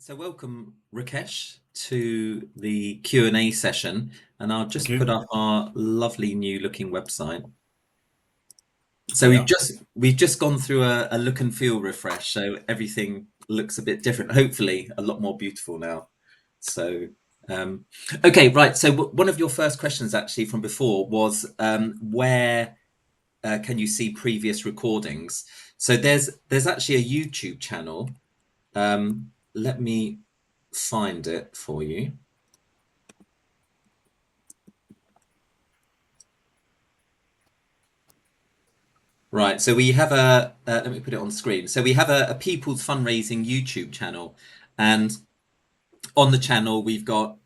So welcome, Rakesh, to the Q&A session, and I'll Thank just put you. up our lovely new looking website. So we've Yeah. just gone through a look and feel refresh, so everything looks a bit different. Hopefully, a lot more beautiful now. So um, okay, right. So one of your first questions actually from before was where can you see previous recordings? So there's actually a YouTube channel. Let me find it for you. Right, so we have let me put it on screen. So we have a People's Fundraising YouTube channel, and on the channel we've got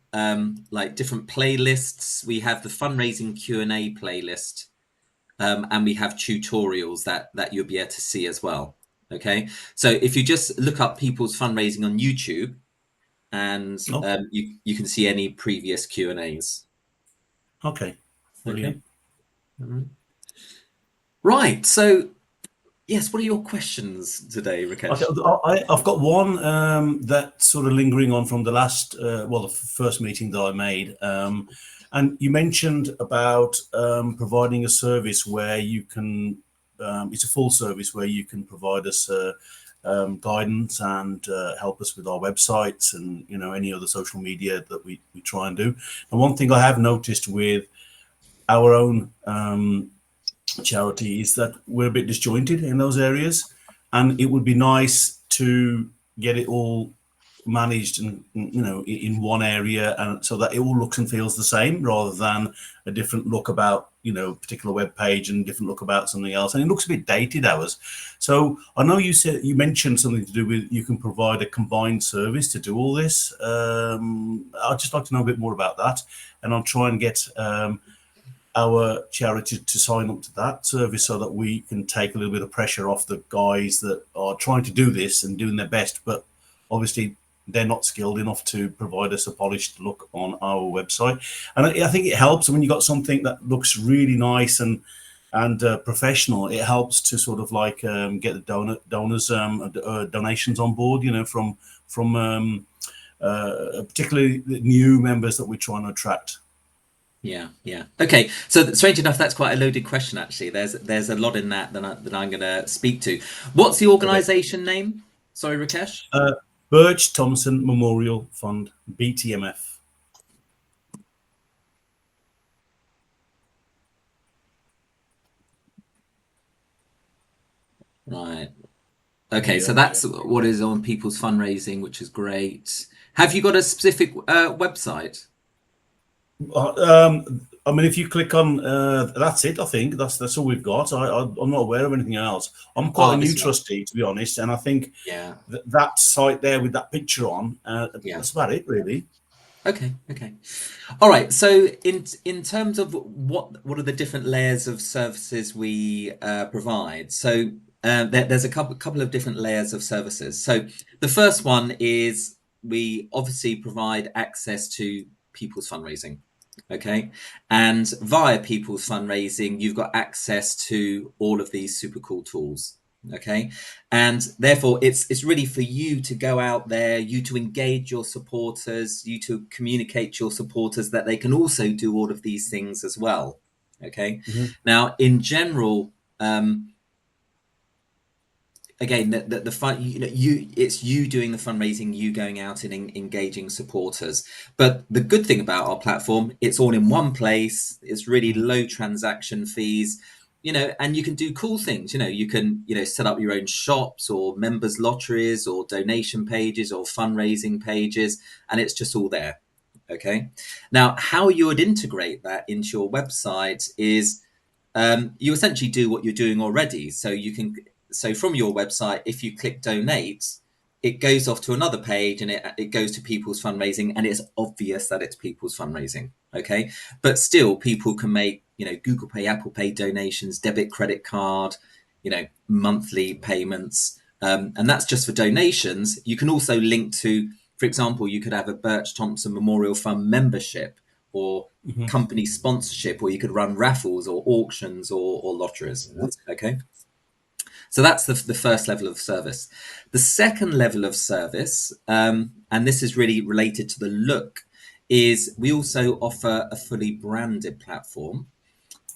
like different playlists. We have the fundraising Q&A playlist, and we have tutorials that you'll be able to see as well. Okay, so if you just look up People's Fundraising on YouTube, and Okay. you can see any previous Q&As. Okay. Okay, Brilliant. right. So yes, what are your questions today, Okay. Rakesh? I've got one that's sort of lingering on from the last, the first meeting that I made. And you mentioned about providing a service where you can, it's a full service where you can provide us guidance and help us with our websites and, any other social media that we try and do. And one thing I have noticed with our own charity is that we're a bit disjointed in those areas, and it would be nice to get it all managed and in one area, and so that it all looks and feels the same rather than a different look about a particular web page and different look about something else, and it looks a bit dated, ours. So I know you mentioned something to do with you can provide a combined service to do all this. I'd just like to know a bit more about that, and I'll try and get our charity to sign up to that service so that we can take a little bit of pressure off the guys that are trying to do this and doing their best, but obviously they're not skilled enough to provide us a polished look on our website. And I think it helps when you got something that looks really nice and professional. It helps to sort of like get the donors donations on board, from particularly the new members that we're trying to attract. Yeah, yeah. Okay. So strange enough, that's quite a loaded question. Actually, there's a lot in that that I'm going to speak to. What's the Okay. organisation name? Sorry, Rakesh. Birch Thompson Memorial Fund, BTMF. Right. Okay. So Yeah. that's what is on People's Fundraising, which is great. Have you got a specific website? I mean, if you click on, that's it. I think that's all we've got. I'm not aware of anything else. I'm quite a Oh, new it's not. trustee, to be honest, and I think Yeah, that site there with that picture on, yeah. that's about it, really. Okay, okay. All right. So in terms of what are the different layers of services we provide? So there's a couple of different layers of services. So the first one is we obviously provide access to people's fundraising. Okay. And via people's fundraising, you've got access to all of these super cool tools. Okay. And therefore it's really for you to go out there, you to engage your supporters, you to communicate to your supporters that they can also do all of these things as well. Okay. Hmm. Now in general, again, the fun, it's you doing the fundraising, you going out and engaging supporters. But the good thing about our platform, it's all in one place. It's really Hmm. low transaction fees, and you can do cool things. You can set up your own shops or members lotteries or donation pages or fundraising pages, and it's just all there. Okay. Now, how you would integrate that into your website is you essentially do what you're doing already. So from your website, if you click donate, it goes off to another page and it goes to people's fundraising, and it's obvious that it's people's fundraising. Okay. But still people can make, Google Pay, Apple Pay donations, debit, credit card, monthly payments. And that's just for donations. You can also link to, for example, you could have a Birch Thompson Memorial Fund membership or Hmm. company sponsorship, or you could run raffles or auctions or lotteries. Okay. So that's the first level of service. The second level of service, and this is really related to the look, is we also offer a fully branded platform.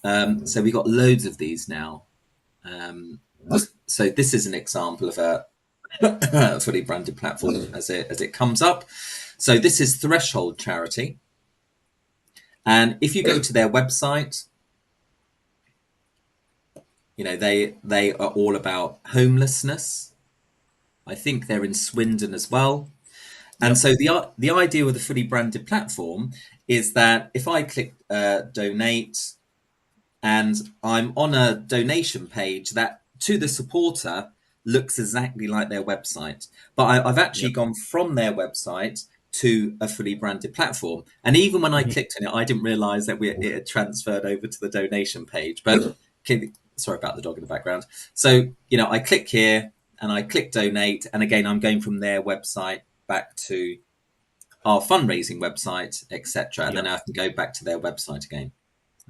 So we got loads of these now. So this is an example of a fully branded platform as it comes up. So this is Threshold Charity. And if you go to their website, they are all about homelessness. I think they're in Swindon as well. And Yep. so the idea with the fully branded platform is that if I click donate and I'm on a donation page, that to the supporter looks exactly like their website. But I've actually Yep. gone from their website to a fully branded platform. And even when I Mhm. clicked on it, I didn't realize that it had transferred over to the donation page. But sorry about the dog in the background. So, I click here and I click donate. And again, I'm going from their website back to our fundraising website, etc. And then Yep. I can go back to their website again.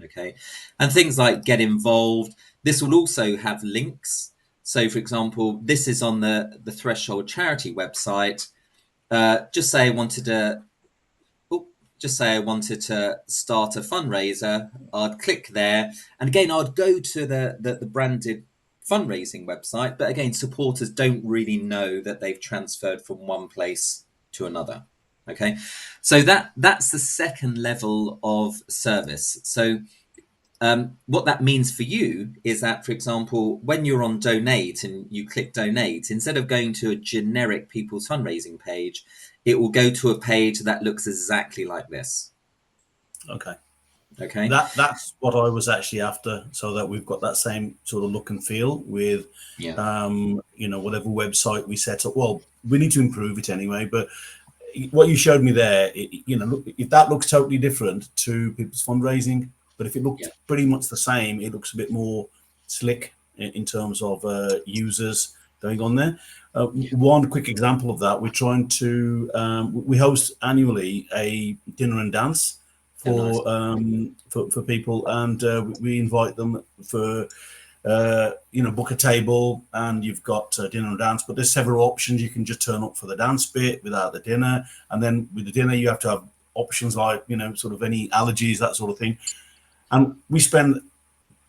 Okay. And things like get involved. This will also have links. So, for example, this is on the Threshold Charity website. Just say I wanted to start a fundraiser. I'd click there, and again, I'd go to the branded fundraising website. But again, supporters don't really know that they've transferred from one place to another. Okay, so that's the second level of service. So what that means for you is that, for example, when you're on donate and you click donate, instead of going to a generic people's fundraising page, it will go to a page that looks exactly like this. Okay. Okay. That's what I was actually after, so that we've got that same sort of look and feel with, Yeah. whatever website we set up. Well, we need to improve it anyway, but what you showed me there, look, if that looks totally different to people's fundraising, but if it looked Yeah. pretty much the same, it looks a bit more slick in terms of users going on there. One quick example of that, we're trying to, we host annually a dinner and dance Oh, nice. for people, and we invite them for book a table, and you've got dinner and dance, but there's several options. You can just turn up for the dance bit without the dinner, and then with the dinner you have to have options like sort of any allergies, that sort of thing. And we spend,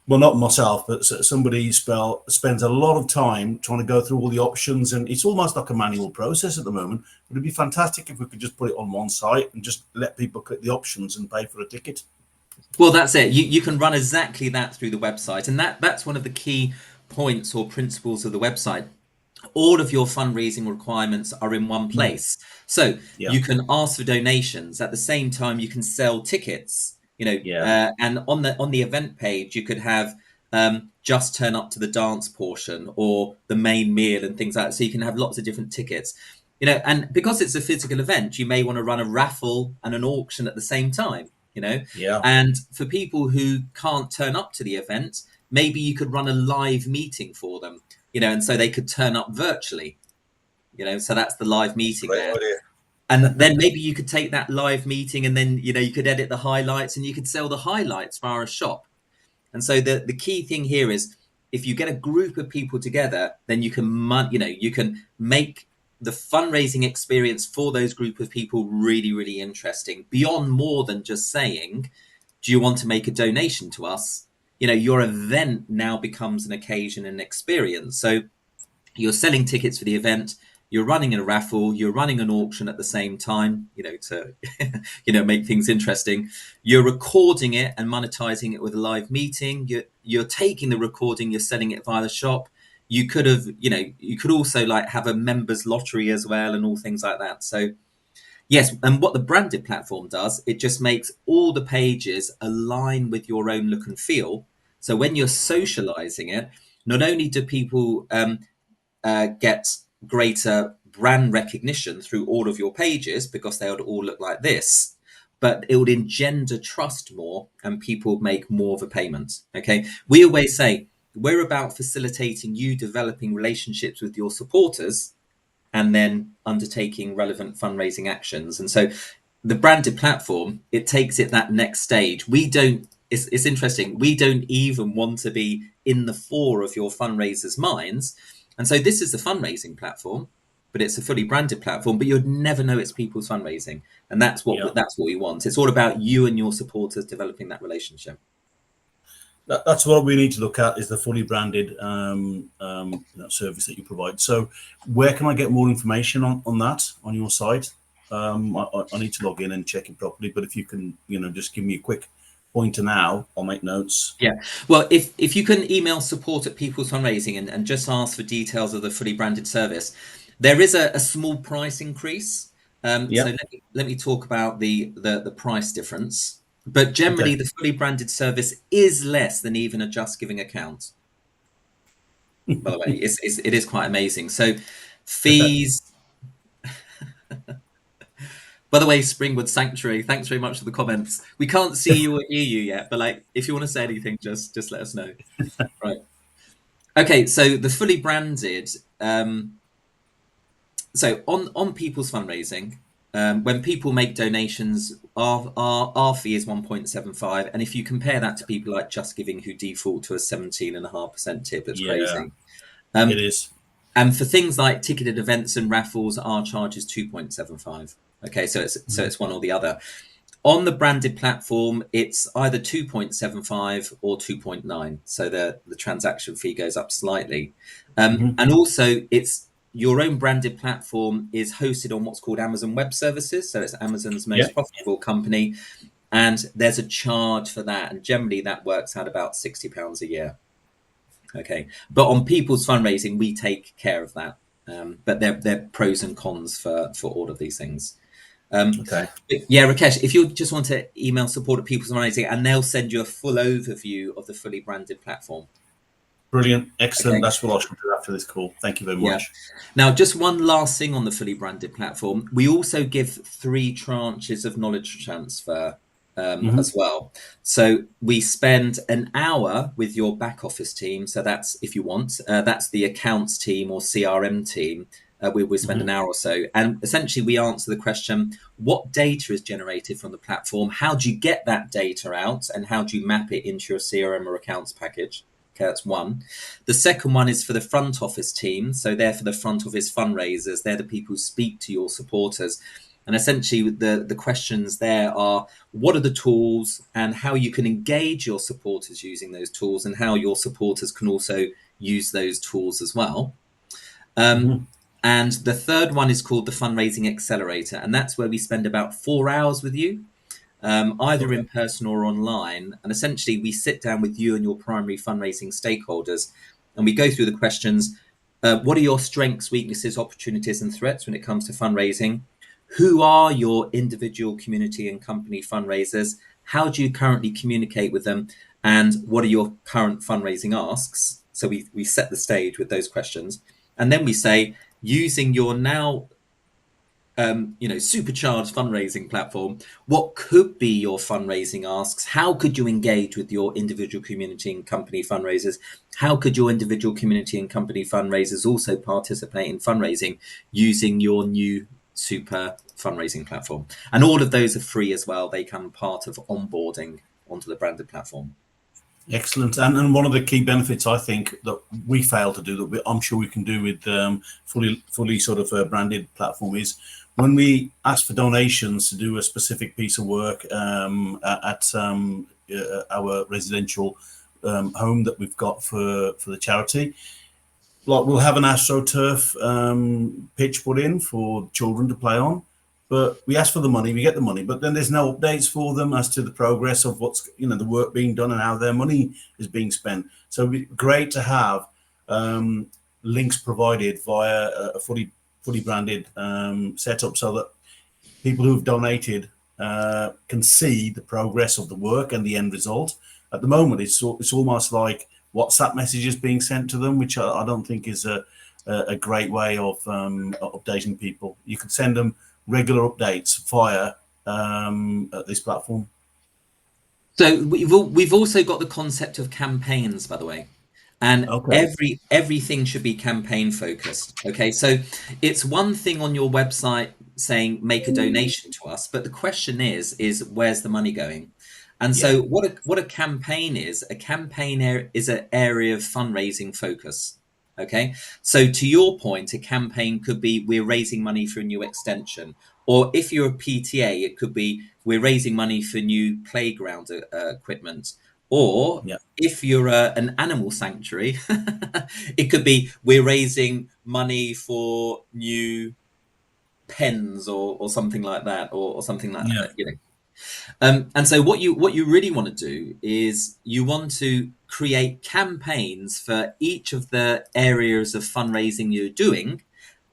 well, not myself, but somebody spends a lot of time trying to go through all the options, and it's almost like a manual process at the moment. But it'd be fantastic if we could just put it on one site and just let people click the options and pay for a ticket. Well, that's it. You can run exactly that through the website, and that's one of the key points or principles of the website. All of your fundraising requirements are in one place. So Yeah. you can ask for donations. At the same time, you can sell tickets. Yeah. And on the event page, you could have just turn up to the dance portion or the main meal and things like that. So you can have lots of different tickets. And because it's a physical event, you may want to run a raffle and an auction at the same time. Yeah. And for people who can't turn up to the event, maybe you could run a live meeting for them. And so they could turn up virtually, so that's the live meeting Great there. idea. And then maybe you could take that live meeting and then, you could edit the highlights and you could sell the highlights via a shop. And so the key thing here is if you get a group of people together, then you can make the fundraising experience for those group of people really, really interesting beyond more than just saying, do you want to make a donation to us? Your event now becomes an occasion and experience. So you're selling tickets for the event, you're running a raffle, you're running an auction at the same time, to make things interesting. You're recording it and monetizing it with a live meeting. You're taking the recording, you're selling it via the shop. You could also like have a members lottery as well and all things like that. So yes, and what the branded platform does, it just makes all the pages align with your own look and feel. So when you're socializing it, not only do people get greater brand recognition through all of your pages because they would all look like this, but it would engender trust more and people make more of a payment. Okay. We always say we're about facilitating you developing relationships with your supporters and then undertaking relevant fundraising actions. And so the branded platform, it takes it that next stage. It's interesting. We don't even want to be in the fore of your fundraisers' minds. And so this is the fundraising platform, but it's a fully branded platform, but you'd never know it's people's fundraising. And that's what Yeah. we want. It's all about you and your supporters developing that relationship. That's what we need to look at, is the fully branded service that you provide. So where can I get more information on that on your site? I need to log in and check it properly, but if you can, just give me a quick pointer now, I'll make notes. Yeah. Well, if you can email support at People's Fundraising and just ask for details of the fully branded service, there is a small price increase. So Yeah. let me talk about the price difference. But generally, Okay. the fully branded service is less than even a Just Giving account. By the way, it is quite amazing. So fees. By the way, Springwood Sanctuary, thanks very much for the comments. We can't see you or hear you yet, but like if you want to say anything, just let us know. Right. Okay, so the fully branded. So on People's Fundraising, when people make donations, our fee is 1.75, and if you compare that to people like Just Giving who default to a 17.5% tip, it's Yeah, crazy. it Um, is. and for things like ticketed events and raffles, our charge is 2.75. Okay, so it's one or the other. On the branded platform, it's either 2.75 or 2.9. So the transaction fee goes up slightly. Mm-hmm. And also, it's your own branded platform is hosted on what's called Amazon Web Services. So it's Amazon's Yeah. most profitable company. And there's a charge for that. And generally, that works out about £60 a year. Okay. But on People's Fundraising, we take care of that. But they're pros and cons for all of these things. Okay. Yeah, Rakesh, if you just want to email support at People's Fundraising, and they'll send you a full overview of the fully branded platform. Brilliant. Excellent. Okay. That's what I should do after this call. Thank you very Yeah. much. Now, just one last thing on the fully branded platform. We also give 3 tranches of knowledge transfer Mm-hmm. as well. So we spend an hour with your back office team. So that's, if you want, that's the accounts team or CRM team. We spend Mm-hmm. an hour or so. And essentially, we answer the question, what data is generated from the platform? How do you get that data out? And how do you map it into your CRM or accounts package? Okay, that's one. The second one is for the front office team. So they're for the front office fundraisers. They're the people who speak to your supporters. And essentially, the questions there are, what are the tools and how you can engage your supporters using those tools, and how your supporters can also use those tools as well. Mm-hmm. And the third one is called the Fundraising Accelerator. And that's where we spend about 4 hours with you, either Okay. in person or online. And essentially, we sit down with you and your primary fundraising stakeholders, and we go through the questions. What are your strengths, weaknesses, opportunities, and threats when it comes to fundraising? Who are your individual community and company fundraisers? How do you currently communicate with them? And what are your current fundraising asks? So we set the stage with those questions. And then we say, using your now supercharged fundraising platform, what could be your fundraising asks? How could you engage with your individual community and company fundraisers? How could your individual community and company fundraisers also participate in fundraising using your new super fundraising platform? And all of those are free as well. They come part of onboarding onto the branded platform. Excellent. And one of the key benefits I think that we fail to do, I'm sure we can do with fully sort of a branded platform, is when we ask for donations to do a specific piece of work at our residential home that we've got for the charity. Like, we'll have an AstroTurf pitch put in for children to play on, but we ask for the money, we get the money, but then there's no updates for them as to the progress of what's the work being done and how their money is being spent. So it'd be great to have links provided via a fully branded setup, so that people who've donated can see the progress of the work and the end result. At the moment, it's almost like WhatsApp messages being sent to them, which I don't think is a great way of updating people. You could send them regular updates via this platform. So we've also got the concept of campaigns, by the way, and Okay. everything should be campaign focused. Okay, so it's one thing on your website saying make a donation to us, but the question is where's the money going? And Yeah. so what a campaign is, is an area of fundraising focus. Okay. So to your point, a campaign could be we're raising money for a new extension. Or if you're a PTA, it could be we're raising money for new playground equipment. Or Yeah. if you're an animal sanctuary, it could be we're raising money for new pens or something like that, or something like Yeah. that, and so what you really want to do is you want to create campaigns for each of the areas of fundraising you're doing,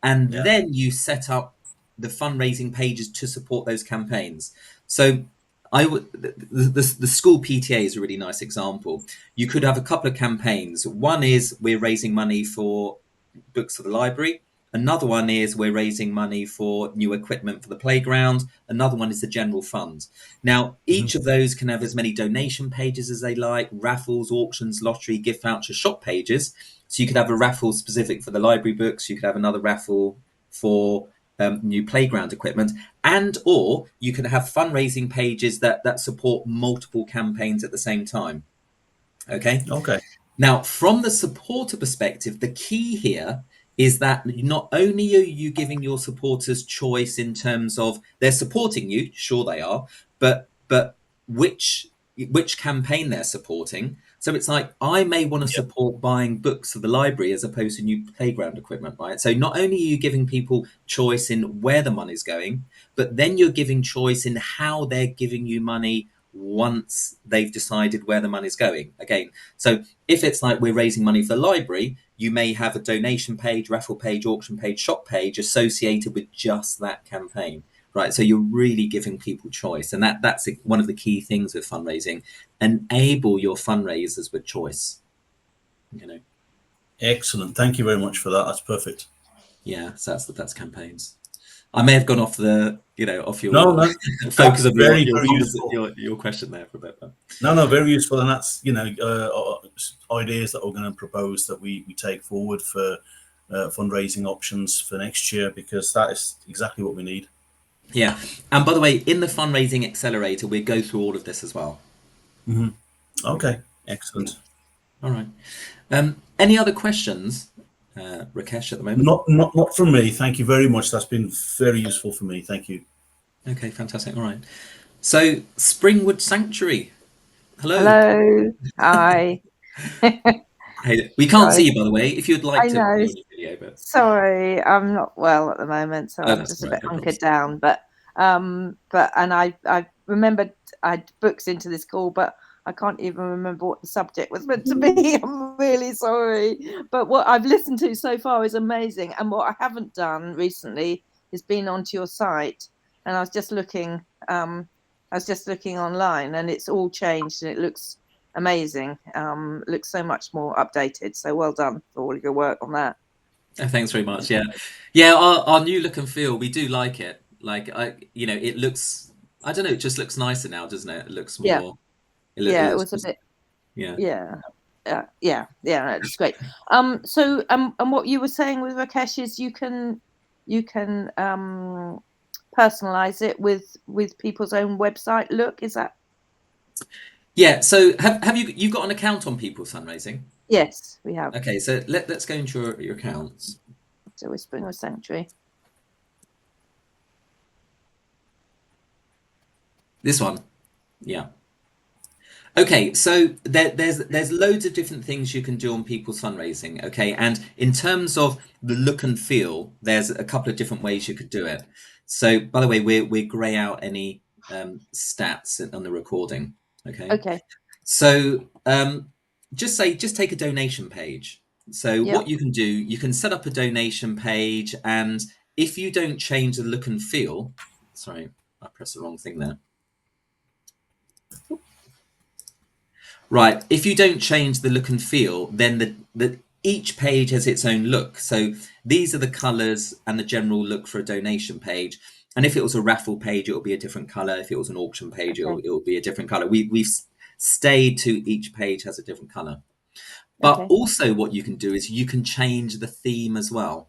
and Yeah. then you set up the fundraising pages to support those campaigns. So I would the school PTA is a really nice example. You could have a couple of campaigns. One is we're raising money for books for the library. Another one is we're raising money for new equipment for the playground. Another one is the general fund. Now, Mhm. each of those can have as many donation pages as they like, raffles, auctions, lottery, gift voucher, shop pages. So you could have a raffle specific for the library books. You could have another raffle for new playground equipment, and or you can have fundraising pages that support multiple campaigns at the same time. Okay. Okay. Now, from the supporter perspective, the key here is that not only are you giving your supporters choice in terms of they're supporting you, sure they are, but which which campaign they're supporting. So it's like I may want to Yeah. support buying books for the library as opposed to new playground equipment, right? So not only are you giving people choice in where the money's going, but then you're giving choice in how they're giving you money once they've decided where the money's going. Again, so if it's like we're raising money for the library, you may have a donation page, raffle page, auction page, shop page associated with just that campaign, right? So you're really giving people choice, and that's one of the key things with fundraising. Enable your fundraisers with choice. You know, Excellent. Thank you very much for that. That's perfect. yeah. So that's campaigns. I may have gone off off No, your no, focus that's of very, very useful. your question there for a bit. But No, no, very useful, and that's ideas that we're going to propose that we take forward for fundraising options for next year, because that is exactly what we need. yeah, and by the way, in the fundraising accelerator, we go through all of this as well. Hmm. Okay. Okay, Yeah. excellent. All right. Any other questions, Rakesh, at the moment? Not from me. Thank you very much. That's been very useful for me. Thank you. Okay, fantastic. All right. So, Springwood Sanctuary. Hello. Hello. Hi. Hey, we can't see Sorry. you, by the way. If you'd like I to put know. on your video, but Sorry. I'm not well at the moment, so oh, I'm that's just a all right. bit No hunkered problems. down. But and I remembered I'd books into this call, but I can't even remember what the subject was meant to be. I'm really sorry. But what I've listened to so far is amazing. And what I haven't done recently is been onto your site. And I was just looking online, and it's all changed and it looks amazing. Looks so much more updated. So well done for all of your work on that. Oh, thanks very much. Yeah, yeah. Our new look and feel, we do like it. It looks. I don't know. It just looks nicer now, doesn't it? It looks Yeah, more. It yeah, it looks. was a bit. Yeah. Yeah, yeah. No, it's great. So and what you were saying with Rakesh is you can personalize it with people's own website look. Is that? Yeah. So have you got an account on People's Fundraising? Yes, we have. Okay. So let's go into your accounts. So we're Springwood Sanctuary. This one. Yeah. Okay, so there's loads of different things you can do on People's Fundraising. Okay, and in terms of the look and feel, there's a couple of different ways you could do it. So, by the way, we grey out any stats on the recording. Okay, Okay. so just take a donation page. So Yep. what you can do, you can set up a donation page, and if you don't change the look and feel, sorry, I pressed the wrong thing there. Right. If you don't change the look and feel, then each page has its own look. So these are the colours and the general look for a donation page. And if it was a raffle page, it will be a different colour. If it was an auction page, Okay. it will be a different colour. We've stayed to each page has a different colour. But Okay. also what you can do is you can change the theme as well.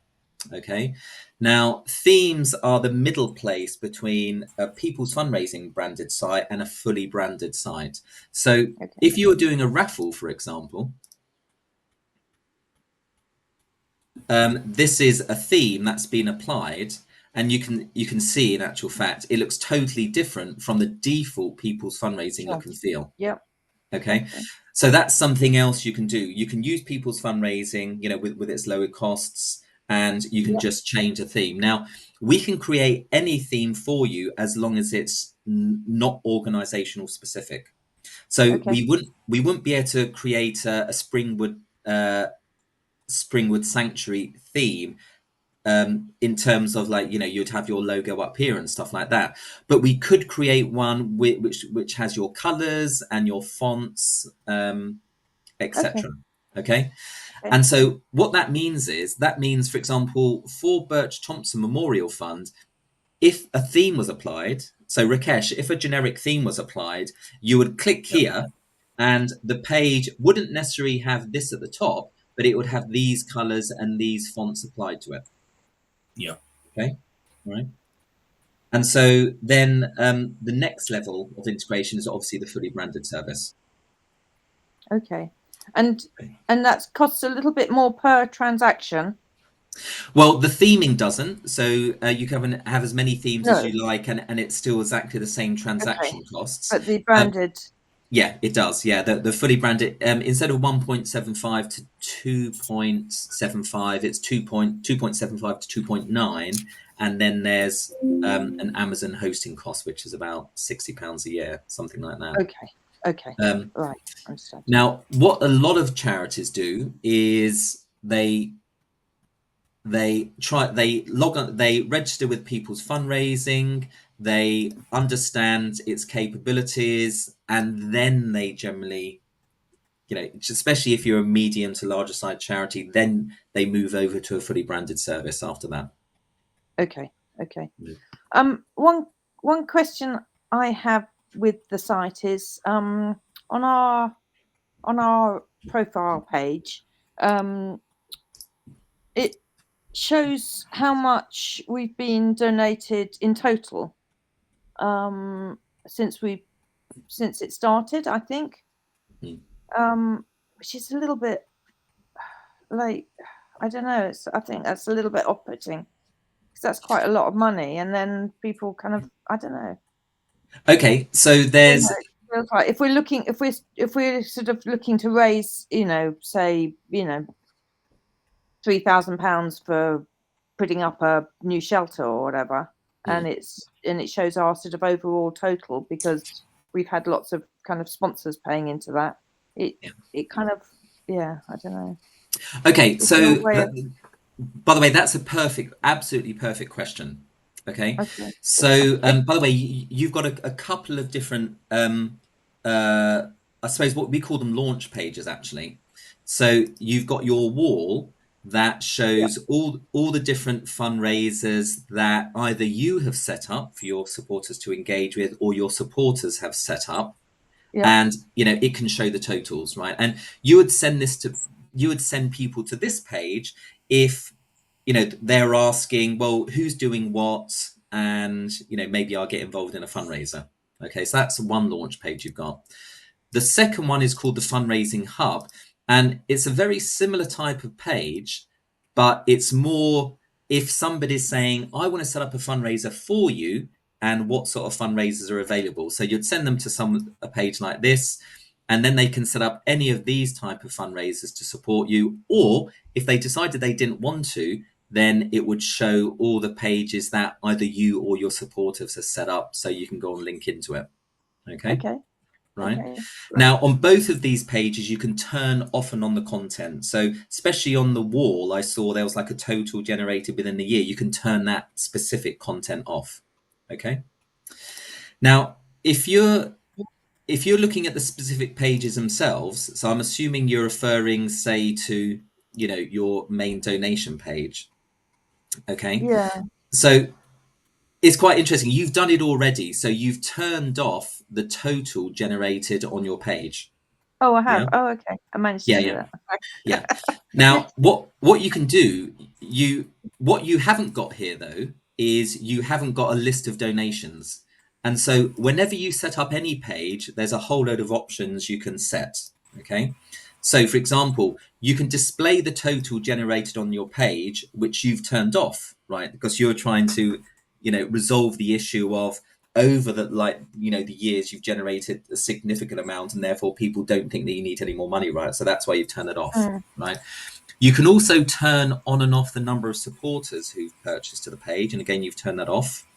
Okay. Now, themes are the middle place between a people's fundraising branded site and a fully branded site. So Okay. if you were doing a raffle, for example, this is a theme that's been applied, and you can see in actual fact it looks totally different from the default people's fundraising Sure. look and feel. Yep. Okay. Okay. So that's something else you can do. You can use people's fundraising, with its lower costs, and you can Yep. just change a theme. Now, we can create any theme for you as long as it's not organizational specific. So Okay. we wouldn't be able to create a Springwood Sanctuary theme, in terms of, like, you'd have your logo up here and stuff like that, but we could create one which has your colors and your fonts, Okay. etc. Okay. Okay. And so what that means is, for example, for Birch Thompson Memorial Fund, if a theme was applied, so Rakesh, if a generic theme was applied, you would click Yep. here and the page wouldn't necessarily have this at the top, but it would have these colors and these fonts applied to it. Yeah. Okay. All right. And so then, the next level of integration is obviously the fully branded service. Okay. And that costs a little bit more per transaction. Well, the theming doesn't. So you can have as many themes as No. you like, and it's still exactly the same Okay. transaction costs. But the branded. Yeah, it does. Yeah, the fully branded, instead of 1.75 to 2.75, it's 2.75 to 2.9, and then there's an Amazon hosting cost, which is about £60 a year, something like that. Okay. Okay. Right. Understand. Now, what a lot of charities do is they log on, they register with people's fundraising, they understand its capabilities, and then they generally, especially if you're a medium to larger size charity, then they move over to a fully branded service after that. Okay. Okay. Yeah. One question I have with the site is, on our profile page, it shows how much we've been donated in total, since it started, I think. Which is a little bit, like, I don't know, I think that's a little bit off-putting, because that's quite a lot of money, and then people kind of, I don't know. Okay, so there's, It feels like if we're sort of looking to raise, say, £3,000 for putting up a new shelter or whatever, and it shows our sort of overall total, because we've had lots of kind of sponsors paying into that. It kind of, yeah, I don't know. okay, Is there a so way of, by the way, that's absolutely perfect question. Okay, okay, so by the way, you've got a couple of different, I suppose what we call them launch pages, actually. So you've got your wall that yeah, shows all the different fundraisers that either you have set up for your supporters to engage with, or your supporters have set up, yeah, and it can show the totals, right? And you would send people to this page if they're asking, well, who's doing what, and maybe I'll get involved in a fundraiser. Okay, so that's one launch page you've got. The second one is called the Fundraising Hub, and it's a very similar type of page, but it's more if somebody's saying, I want to set up a fundraiser for you, and what sort of fundraisers are available. So you'd send them to a page like this, and then they can set up any of these type of fundraisers to support you. Or if they decided they didn't want to, then it would show all the pages that either you or your supporters have set up, so you can go and link into it. Okay. okay, Right. okay, Now, on both of these pages, you can turn off and on the content. So especially on the wall, I saw there was like a total generated within the year. You can turn that specific content off. Okay. Now, if you're looking at the specific pages themselves, so I'm assuming you're referring, say, to your main donation page. Okay. yeah. So it's quite interesting. You've done it already. So you've turned off the total generated on your page. Oh, I have. Yeah. Oh, okay. I managed to Yeah. do Yeah. that. Yeah. Now, what you can do, What you haven't got here, though, is you haven't got a list of donations. And so whenever you set up any page, there's a whole load of options you can set. Okay. So, for example, you can display the total generated on your page, which you've turned off, right? Because you're trying to, resolve the issue of over the years you've generated a significant amount, and therefore people don't think that you need any more money, right? So that's why you've turned it off, right? You can also turn on and off the number of supporters who've purchased to the page. And again, you've turned that off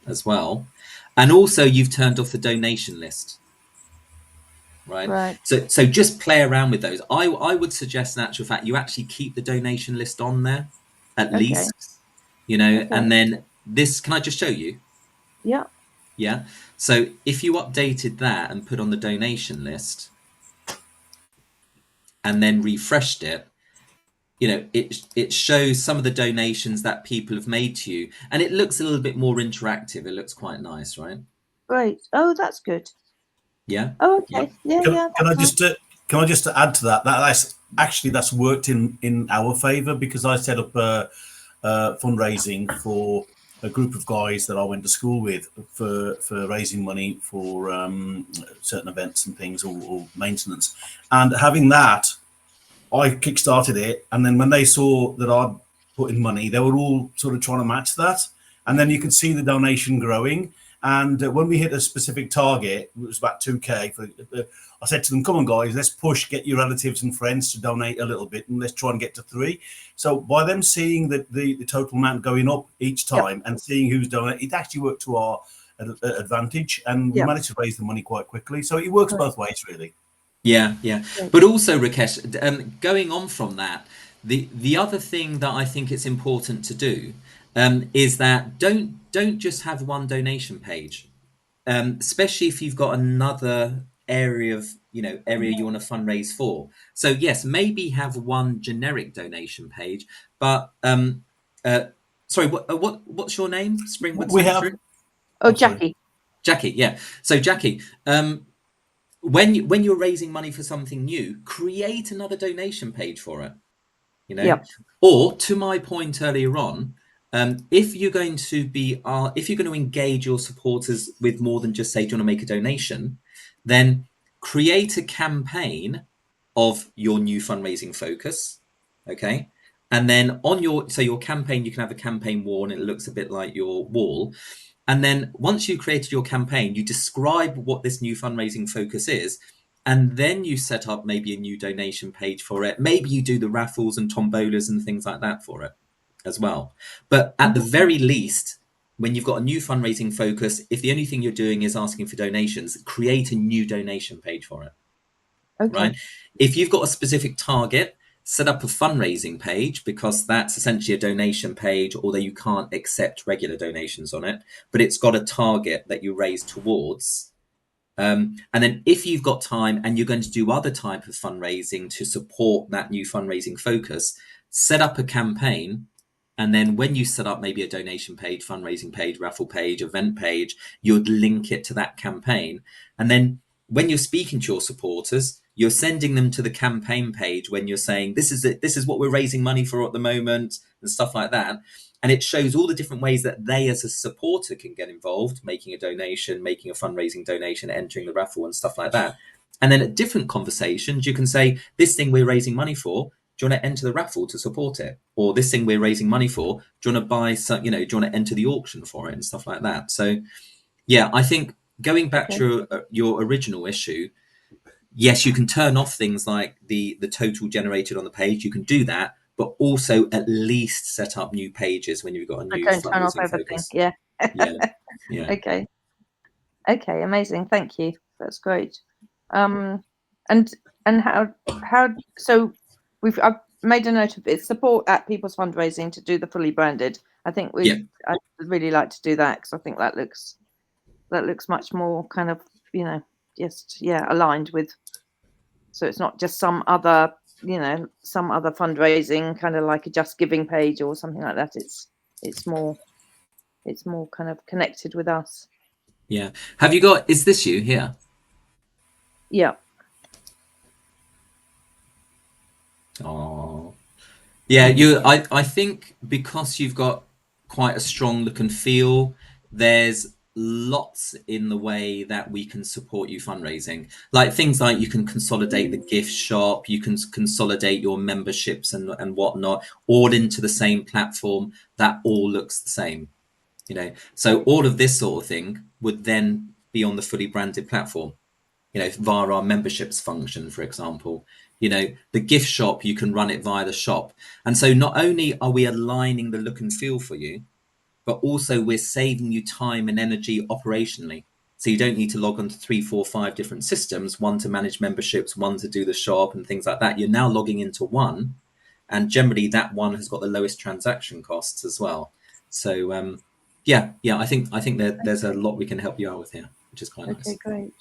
as well. And also you've turned off the donation list. Right. So just play around with those. I would suggest, in actual fact, you actually keep the donation list on there at least, and then this, can I just show you? Yeah. Yeah. So if you updated that and put on the donation list and then refreshed it, it shows some of the donations that people have made to you, and it looks a little bit more interactive. It looks quite nice, right? Great. Oh, that's good. Yeah. Oh, okay. Yeah. Can I just add to that? That's worked in our favour, because I set up fundraising for a group of guys that I went to school with for raising money for certain events and things, or maintenance, and having that, I kickstarted it, and then when they saw that I'd put in money, they were all sort of trying to match that, and then you could see the donation growing. And when we hit a specific target, it was about 2K. I said to them, "Come on, guys, let's push, get your relatives and friends to donate a little bit, and let's try and get to 3." So by them seeing the total amount going up each time, and seeing who's donating, it actually worked to our advantage, and we managed to raise the money quite quickly. So it works both ways, really. Yeah. But also, Rakesh, going on from that, the other thing that I think it's important to do is that don't just have one donation page, especially if you've got another area you want to fundraise for. So yes, maybe have one generic donation page, but sorry, what's your name? Springwood Sanctuary? Jacquie. Jacquie, yeah. So Jacquie, when you're raising money for something new, create another donation page for it. Or, to my point earlier on, if you're going to engage your supporters with more than just say, do you want to make a donation, then create a campaign of your new fundraising focus. Okay. And then on your campaign, you can have a campaign wall, and it looks a bit like your wall. And then once you created your campaign, you describe what this new fundraising focus is. And then you set up maybe a new donation page for it. Maybe you do the raffles and tombolas and things like that for it as well. But at the very least, when you've got a new fundraising focus, if the only thing you're doing is asking for donations, create a new donation page for it. Right? If you've got a specific target, set up a fundraising page, because that's essentially a donation page, although you can't accept regular donations on it, but it's got a target that you raise towards. And then if you've got time and you're going to do other type of fundraising to support that new fundraising focus, set up a campaign. And then when you set up maybe a donation page, fundraising page, raffle page, event page, you'd link it to that campaign. And then when you're speaking to your supporters, you're sending them to the campaign page when you're saying, this is it, this is what we're raising money for at the moment, and stuff like that. And it shows all the different ways that they as a supporter can get involved, making a donation, making a fundraising donation, entering the raffle and stuff like that. And then at different conversations, you can say, this thing we're raising money for, do you want to enter the raffle to support it? Or this thing we're raising money for, do you want to buy some, do you want to enter the auction for it and stuff like that? So yeah, I think going back to your original issue, yes, you can turn off things like the total generated on the page. You can do that, but also at least set up new pages when you've got a new fundraising focus. Yeah. Yeah. Okay, amazing. Thank you. That's great. And how so I've made a note of it. Support at People's Fundraising to do the fully branded. I think I'd really like to do that, because I think that looks much more kind of aligned with. So it's not just some other fundraising kind of like a Just Giving page or something like that. It's more kind of connected with us. Yeah. Is this you here? Yeah. Oh, Yeah, I think because you've got quite a strong look and feel, there's lots in the way that we can support you fundraising. Like things like you can consolidate the gift shop, you can consolidate your memberships and whatnot, all into the same platform that all looks the same. So all of this sort of thing would then be on the fully branded platform, via our memberships function, for example. The gift shop, you can run it via the shop. And so not only are we aligning the look and feel for you, but also we're saving you time and energy operationally. So you don't need to log on to 3, 4, 5 different systems, one to manage memberships, one to do the shop and things like that. You're now logging into one, and generally that one has got the lowest transaction costs as well. So yeah, I think there's a lot we can help you out with here, which is quite Okay, nice. great.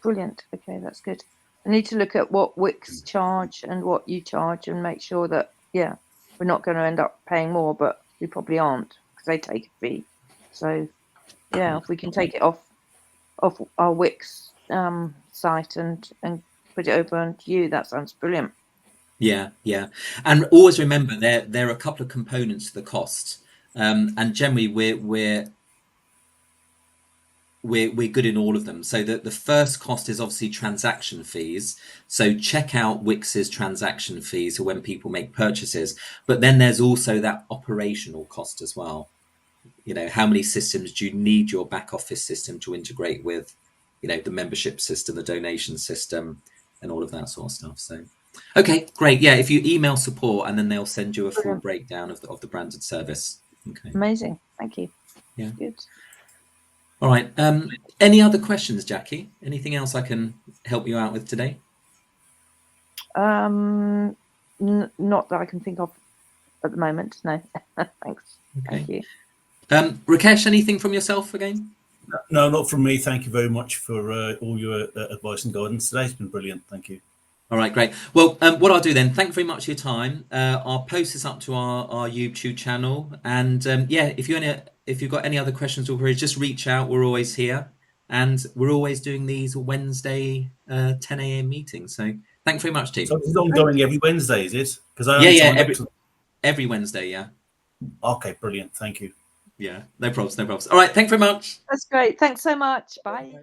Brilliant. Okay, that's good. I need to look at what Wix charge and what you charge and make sure that, yeah, we're not going to end up paying more, but we probably aren't because they take a fee. So, yeah, if we can take it off our Wix site and put it over onto you, that sounds brilliant. Yeah, yeah. And always remember there are a couple of components to the cost. And generally we're good in all of them. So the first cost is obviously transaction fees. So check out Wix's transaction fees for when people make purchases. But then there's also that operational cost as well. How many systems do you need your back office system to integrate with, the membership system, the donation system, and all of that sort of stuff. So, okay, great. Yeah, if you email support, and then they'll send you a full Brilliant. breakdown of the branded service. Okay. Amazing. Thank you. Yeah. Good. All right. Any other questions, Jackie? Anything else I can help you out with today? Not that I can think of at the moment. No. Thanks. Okay. Thank you. Rakesh, anything from yourself again? No, not from me. Thank you very much for all your advice and guidance today. It's been brilliant. Thank you. All right, great. Well, what I'll do then, thank you very much for your time. I'll post this up to our YouTube channel. And yeah, if you've got any other questions or queries, just reach out. We're always here. And we're always doing these Wednesday 10 a.m. meetings. So thanks very much, So team. this is ongoing every Wednesday, is it? Because I Yeah, only yeah, signed up to. every Wednesday, yeah. Okay, brilliant. Thank you. Yeah, no problems, no problems. All right, thanks very much. That's great. Thanks so much. Bye.